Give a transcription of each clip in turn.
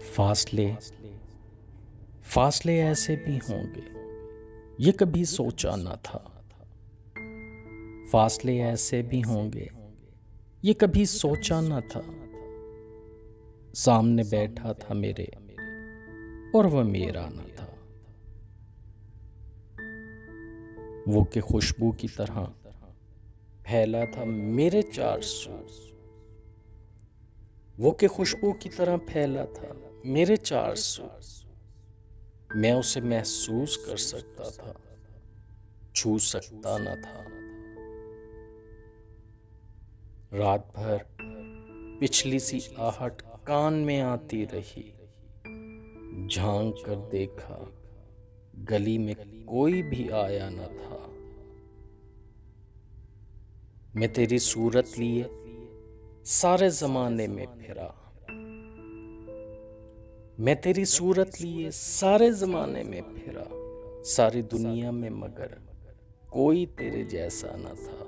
फासले फासले ऐसे भी होंगे, ये कभी सोचा न था। फासले ऐसे भी होंगे, ये कभी सोचा न था। सामने बैठा था मेरे और वह मेरा न था। वो के खुशबू की तरह फैला था मेरे चार सू। वो के खुशबू की तरह फैला था मेरे चार सू। मैं उसे महसूस कर सकता था, छू सकता न था। रात भर पिछली सी आहट कान में आती रही। झांक कर देखा, गली में कोई भी आया न था। मैं तेरी सूरत लिए सारे जमाने में फिरा। मैं तेरी सूरत लिए सारे जमाने में फिरा। सारी दुनिया में मगर कोई तेरे जैसा न था।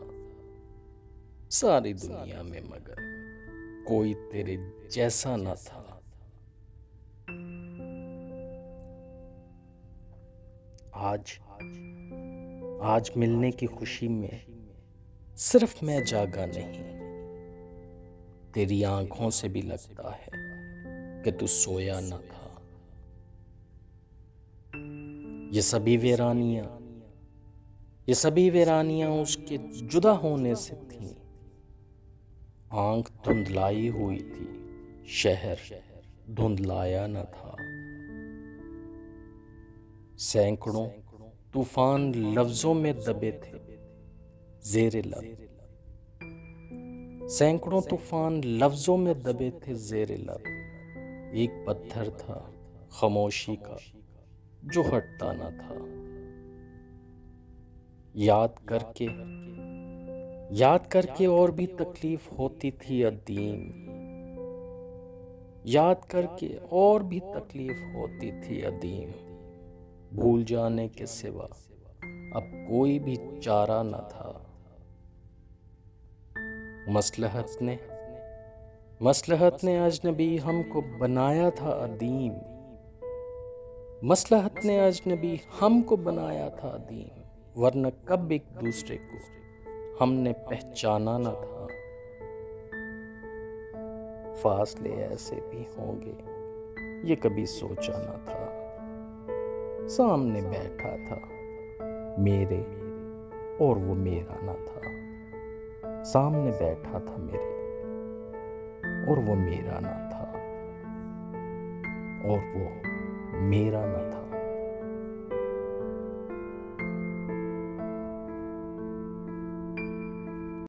सारी दुनिया में मगर कोई तेरे जैसा न था। आज मिलने की खुशी में सिर्फ मैं जागा नहीं, तेरी आंखों से भी लगता है कि तू सोया न था। ये सभी वीरानियां उसके जुदा होने से थीं। आंख धुंधलाई हुई थी, शहर धुंधलाया न था। सैकड़ों तूफान लफ्जों में दबे थे ज़ेरे लब। सैकड़ों तूफान लफ्जों में दबे थे ज़ेरे लब। एक पत्थर था खामोशी का जो हटता न था। याद करके और भी तकलीफ होती थी अदीम। याद करके और भी तकलीफ होती थी अदीम। भूल जाने के सिवा अब कोई भी चारा न था। मसलहत ने अजनबी हमको बनाया था अदीम। मसलहत ने अजनबी हमको बनाया था अदीम। वरना कब एक दूसरे को हमने पहचाना न था। फासले ऐसे भी होंगे, ये कभी सोचा न था। सामने बैठा था मेरे और वो मेरा न था। सामने बैठा था मेरे और वो मेरा न था। और वो मेरा न था।